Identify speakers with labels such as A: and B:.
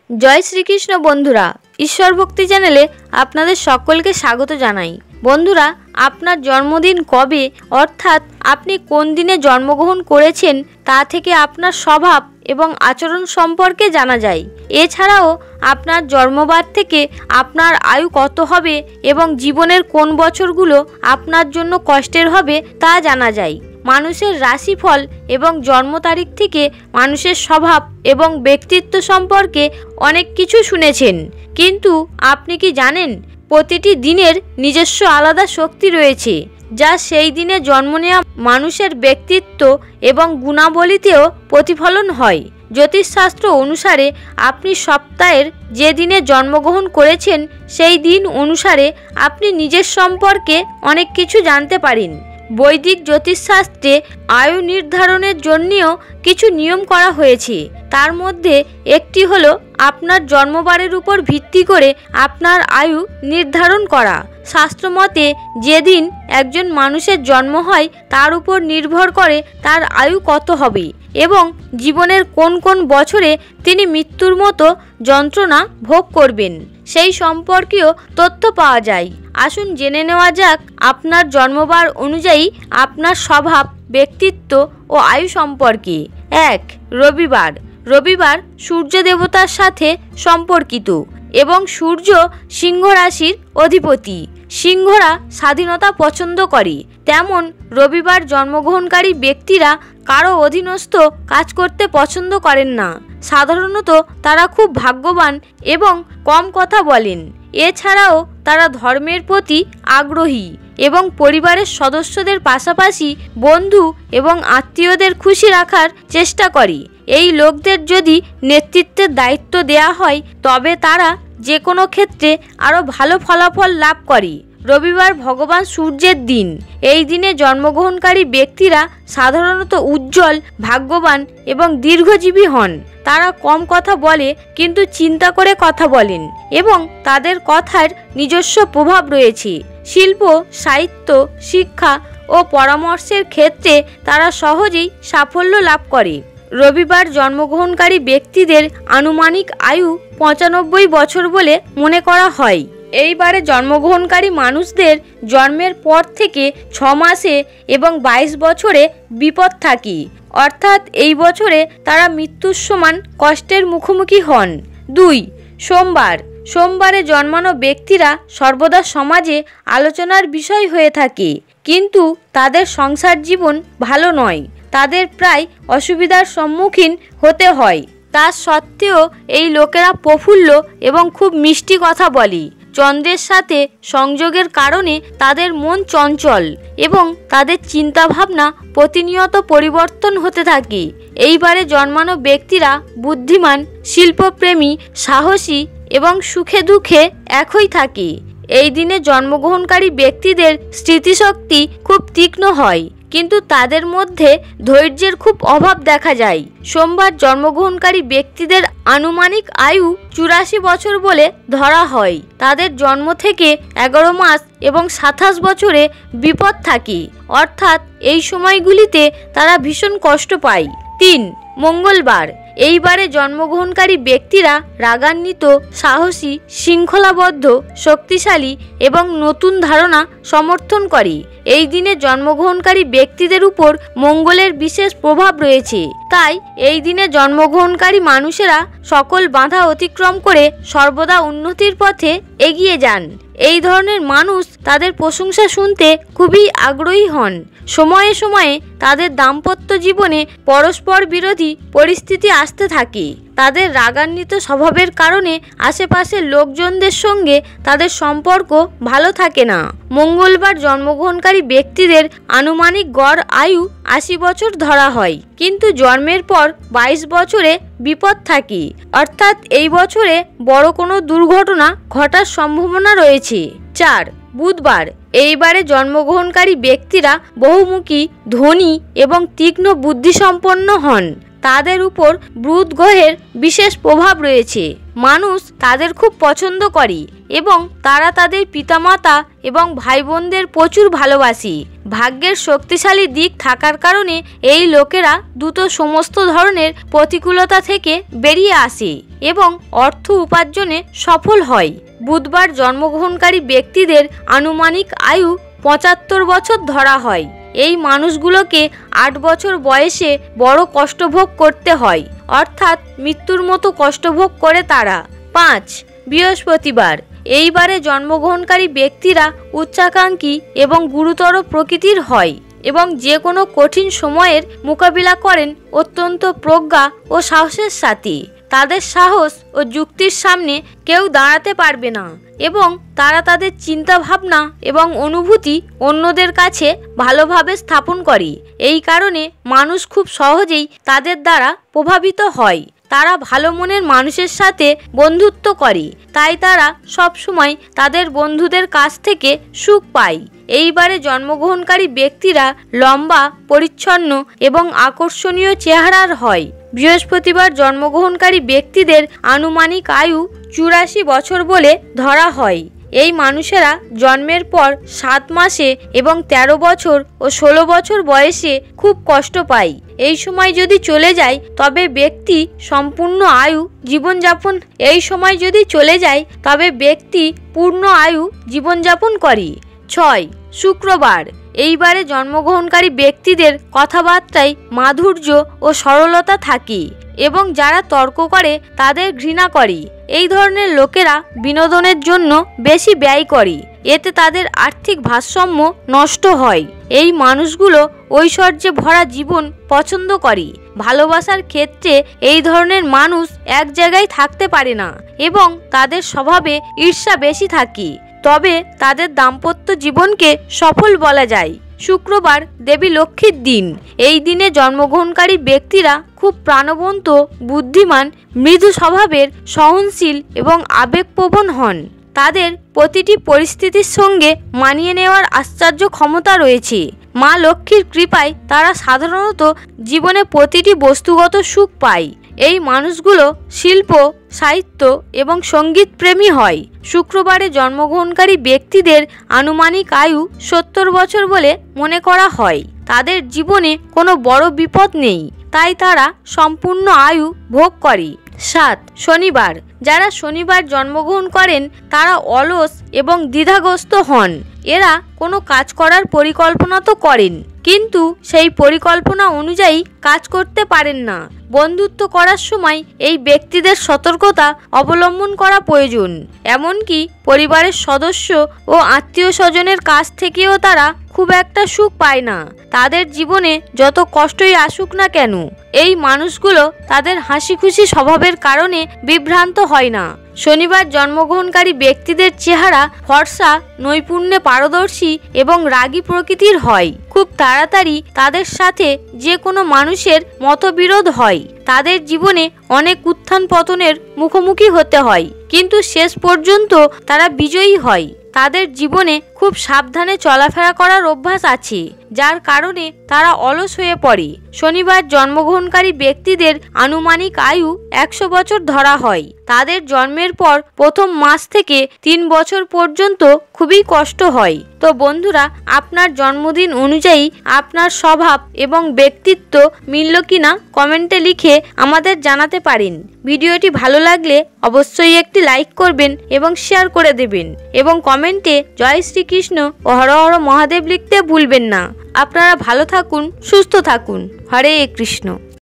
A: জয় শ্রীকৃষ্ণ বন্ধুরা, ঈশ্বর ভক্তি চ্যানেলে আপনাদের সকলকে স্বাগত জানাই। বন্ধুরা, আপনার জন্মদিন কবে অর্থাৎ আপনি কোন দিনে জন্মগ্রহণ করেছেন তা থেকে আপনার স্বভাব এবং আচরণ সম্পর্কে জানা যায়। এছাড়াও আপনার জন্মবার থেকে আপনার আয়ু কত হবে এবং জীবনের কোন বছরগুলো আপনার জন্য কষ্টের হবে তা জানা যায়। মানুষের রাশিফল এবং জন্ম তারিখ থেকে মানুষের স্বভাব এবং ব্যক্তিত্ব সম্পর্কে অনেক কিছু শুনেছেন, কিন্তু আপনি কি জানেন প্রতিটি দিনের নিজস্ব আলাদা শক্তি রয়েছে, যা সেই দিনে জন্ম নেওয়া মানুষের ব্যক্তিত্ব এবং গুণাবলীতেও প্রতিফলন হয়। জ্যোতিষশাস্ত্র অনুসারে আপনি সপ্তাহের যে দিনে জন্মগ্রহণ করেছেন সেই দিন অনুসারে আপনি নিজের সম্পর্কে অনেক কিছু জানতে পারেন। বৈদিক জ্যোতিষশাস্ত্রে আয়ু নির্ধারণের জন্যও কিছু নিয়ম করা হয়েছে। তার মধ্যে একটি হলো আপনার জন্মবারের উপর ভিত্তি করে আপনার আয়ু নির্ধারণ করা। শাস্ত্রমতে যেদিন একজন মানুষের জন্ম হয় তার উপর নির্ভর করে তার আয়ু কত হবে এবং জীবনের কোন কোন বছরে তিনি মৃত্যুর মতো যন্ত্রণা ভোগ করবেন সেই সম্পর্কেও তথ্য পাওয়া যায়। আসুন জেনে নেওয়া যাক আপনার জন্মবার অনুযায়ী আপনার স্বভাব, ব্যক্তিত্ব ও আয়ু সম্পর্কে। 1. রবিবার। রবিবার সূর্য দেবতার সাথে সম্পর্কিত এবং সূর্য সিংহ রাশির অধিপতি। সিংহরা স্বাধীনতা পছন্দ করে, তেমন রবিবার জন্মগ্রহণকারী ব্যক্তিরা কারো অধীনস্থ কাজ করতে পছন্দ করেন না। সাধারণত তারা খুব ভাগ্যবান এবং কম কথা বলেন। এছাড়াও তারা ধর্মের প্রতি আগ্রহী এবং পরিবারের সদস্যদের পাশাপাশি বন্ধু এবং আত্মীয়দের খুশি রাখার চেষ্টা করে। এই লোকদের যদি নেতৃত্বের দায়িত্ব দেয়া হয় তবে তারা যে কোনো ক্ষেত্রে আরও ভালো ফলাফল লাভ করে। রবিবার ভগবান সূর্যের দিন। এই দিনে জন্মগ্রহণকারী ব্যক্তিরা সাধারণত উজ্জ্বল, ভাগ্যবান এবং দীর্ঘজীবী হন। তারা কম কথা বলে কিন্তু চিন্তা করে কথা বলেন এবং তাদের কথার নিজস্ব প্রভাব রয়েছে। শিল্প, সাহিত্য, শিক্ষা ও পরামর্শের ক্ষেত্রে তারা সহজেই সাফল্য লাভ করে। রবিবার জন্মগ্রহণকারী ব্যক্তিদের আনুমানিক আয়ু 95 বছর বলে মনে করা হয়। এইবারে জন্মগ্রহণকারী মানুষদের জন্মের পর থেকে 6 মাসে এবং 22 বছরে বিপদ থাকে, অর্থাৎ এই বছরে তারা মৃত্যুর সমান কষ্টের মুখোমুখি হন। 2. সোমবার। সোমবারে জন্মানো ব্যক্তিরা সর্বদা সমাজে আলোচনার বিষয় হয়ে থাকে, কিন্তু তাদের সংসার জীবন ভালো নয়। তাদের প্রায় অসুবিধার সম্মুখীন হতে হয়। তা সত্ত্বেও এই লোকেরা প্রফুল্ল এবং খুব মিষ্টি কথা বলে। চন্দ্রের সাথে সংযোগের কারণে তাদের মন চঞ্চল এবং তাদের চিন্তাভাবনা প্রতিনিয়ত পরিবর্তন হতে থাকে। এইবারে জন্মানো ব্যক্তিরা বুদ্ধিমান, শিল্পপ্রেমী, সাহসী এবং সুখে দুঃখে একই থাকে। এই দিনে জন্মগ্রহণকারী ব্যক্তিদের স্মৃতিশক্তি খুব তীক্ষ্ণ হয়, কিন্তু তাদের মধ্যে ধৈর্যের খুব অভাব দেখা যায়। সোমবার জন্মগ্রহণকারী ব্যক্তিদের আনুমানিক আয়ু 84 বছর বলে ধরা হয়। তাদের জন্ম থেকে 11 মাস এবং 27 বছরে বিপদ থাকে, অর্থাৎ এই সময়গুলিতে তারা ভীষণ কষ্ট পায়। 3. মঙ্গলবার। এইবারে জন্মগ্রহণকারী ব্যক্তিরা রাগান্বিত, সাহসী, শৃঙ্খলাবদ্ধ, শক্তিশালী এবং নতুন ধারণা সমর্থন করে। এই দিনে জন্মগ্রহণকারী ব্যক্তিদের উপর মঙ্গলের বিশেষ প্রভাব রয়েছে, তাই এই দিনে জন্মগ্রহণকারী মানুষেরা সকল বাধা অতিক্রম করে সর্বদা উন্নতির পথে এগিয়ে যান। এই ধরনের মানুষ তাদের প্রশংসা শুনতে খুবই আগ্রহী হন। সময়ে সময়ে তাদের দাম্পত্য জীবনে পরস্পর বিরোধী পরিস্থিতি আসতে থাকে। তাদের রাগান্বিত স্বভাবের কারণে আশেপাশের লোকজনদের সঙ্গে তাদের সম্পর্ক ভালো থাকে না। মঙ্গলবার জন্মগ্রহণকারী ব্যক্তিদের আনুমানিক গড় আয়ু 80 বছর ধরা হয়, কিন্তু জন্মের পর 22 বছরে বিপদ থাকে, অর্থাৎ এই বছরে বড় কোনো দুর্ঘটনা ঘটার সম্ভাবনা রয়েছে। 4. বুধবার। এইবারে জন্মগ্রহণকারী ব্যক্তিরা বহুমুখী, ধনী এবং তীক্ষ্ণ বুদ্ধিসম্পন্ন হন। তাদের উপর বুধ গ্রহের বিশেষ প্রভাব রয়েছে। মানুষ তাদের খুব পছন্দ করে এবং তারা তাদের পিতামাতা এবং ভাই বোনদের প্রচুর ভালোবাসি। ভাগ্যের শক্তিশালী দিক থাকার কারণে এই লোকেরা দ্রুত সমস্ত ধরনের প্রতিকূলতা থেকে বেরিয়ে আসে এবং অর্থ উপার্জনে সফল হয়। বুধবার জন্মগ্রহণকারী ব্যক্তিদের আনুমানিক আয়ু 75 বছর ধরা হয়। এই মানুষগুলোকে 8 বছর বয়সে বড় কষ্টভোগ করতে হয়, অর্থাৎ মৃত্যুর মতো কষ্টভোগ করে তারা। 5. বৃহস্পতিবার। এইবারে জন্মগ্রহণকারী ব্যক্তিরা উচ্চাকাঙ্ক্ষী এবং গুরুতর প্রকৃতির হয় এবং যে কোনো কঠিন সময়ের মোকাবিলা করেন অত্যন্ত প্রজ্ঞা ও সাহসের সাথে। তাদের সাহস ও যুক্তির সামনে কেউ দাঁড়াতে পারবে না এবং তারা তাদের চিন্তা ভাবনা এবং অনুভূতি অন্যদের কাছে ভালোভাবে স্থাপন করে। এই কারণে মানুষ খুব সহজেই তাদের দ্বারা প্রভাবিত হয়। তারা ভালো মনের মানুষের সাথে বন্ধুত্ব করে, তাই তারা সবসময় তাদের বন্ধুদের কাছ থেকে সুখ পায়। এইবারে জন্মগ্রহণকারী ব্যক্তিরা লম্বা, পরিচ্ছন্ন এবং আকর্ষণীয় চেহারার হয়। বৃহস্পতিবার জন্মগ্রহণকারী ব্যক্তিদের আনুমানিক আয়ু 84 বছর বলে ধরা হয়। এই মানুষেরা জন্মের পর 7 মাসে এবং 13 বছর ও 16 বছর বয়সে খুব কষ্ট পায়। এই সময় যদি চলে যায় তবে ব্যক্তি সম্পূর্ণ আয়ু পূর্ণ আয়ু জীবনযাপন করে। 6. শুক্রবার। এইবারে জন্মগ্রহণকারী ব্যক্তিদের কথাবার্তায় মাধুর্য ও সরলতা থাকে এবং যারা তর্ক করে তাদের ঘৃণা করে। এই ধরনের লোকেরা বিনোদনের জন্য বেশি ব্যয় করে, এতে তাদের আর্থিক ভারসাম্য নষ্ট হয়। এই মানুষগুলো ঐশ্বর্যে ভরা জীবন পছন্দ করে। ভালোবাসার ক্ষেত্রে এই ধরনের মানুষ এক জায়গায় থাকতে পারে না এবং তাদের স্বভাবে ঈর্ষা বেশি থাকে, তবে তাদের দাম্পত্য জীবনকে সফল বলা যায়। শুক্রবার দেবী লক্ষ্মীর দিন। এই দিনে জন্মগ্রহণকারী ব্যক্তিরা খুব প্রাণবন্ত, বুদ্ধিমান, মৃদু স্বভাবের, সহনশীল এবং আবেগপ্রবণ হন। তাদের প্রতিটি পরিস্থিতির সঙ্গে মানিয়ে নেওয়ার আশ্চর্য ক্ষমতা রয়েছে। মা লক্ষ্মীর কৃপায় তারা সাধারণত জীবনে প্রতিটি বস্তুগত সুখ পায়। এই মানুষগুলো শিল্প, সাহিত্য এবং সঙ্গীত প্রেমী হয়। শুক্রবারে জন্মগ্রহণকারী ব্যক্তিদের আনুমানিক আয়ু 70 বছর বলে মনে করা হয়। তাদের জীবনে কোনো বড় বিপদ নেই, তাই তারা সম্পূর্ণ আয়ু ভোগ করে। 7. শনিবার। যারা শনিবার জন্মগ্রহণ করেন তারা অলস এবং দ্বিধাগ্রস্ত হন। এরা কোনো কাজ করার পরিকল্পনা তো করেন, কিন্তু সেই পরিকল্পনা অনুযায়ী কাজ করতে পারেন না। বন্ধুত্ব করার সময় এই ব্যক্তিদের সতর্কতা অবলম্বন করা প্রয়োজন। এমনকি পরিবারের সদস্য ও আত্মীয় স্বজনের কাছ থেকেও তারা খুব একটা সুখ পায় না। তাদের জীবনে যত কষ্টই আসুক না কেন, এই মানুষগুলো তাদের হাসি খুশি স্বভাবের কারণে বিভ্রান্ত হয় না। শনিবার জন্মগ্রহণকারী ব্যক্তিদের চেহারা ফর্সা, নৈপুণ্যে পারদর্শী এবং রাগী প্রকৃতির হয়। খুব তাড়াতাড়ি তাদের সাথে যে কোনো মানুষের মতবিরোধ হয়। তাদের জীবনে অনেক উত্থান পতনের মুখোমুখি হতে হয়, কিন্তু শেষ পর্যন্ত তারা বিজয়ী হয়। তাদের জীবনে খুব সাবধানে চলাফেরা করার অভ্যাস আছে, যার কারণে তারা অলস হয়ে পড়ে। শনিবার জন্মগ্রহণকারী ব্যক্তিদের আনুমানিক আয়ু 100 বছর ধরা হয়। তাদের জন্মের পর প্রথম মাস থেকে 3 বছর পর্যন্ত খুবই কষ্ট হয়। তো বন্ধুরা, আপনার জন্মদিন অনুযায়ী আপনার স্বভাব এবং ব্যক্তিত্ব মিলল কিনা কমেন্টে লিখে আমাদের জানাতে পারেন। ভিডিওটি ভালো লাগলে অবশ্যই একটি লাইক করবেন এবং শেয়ার করে দেবেন এবং কমেন্টে জয় শ্রীকৃষ্ণ ও হর হর মহাদেব লিখতে ভুলবেন না। আপনারা ভালো থাকুন, সুস্থ থাকুন। হরে কৃষ্ণ।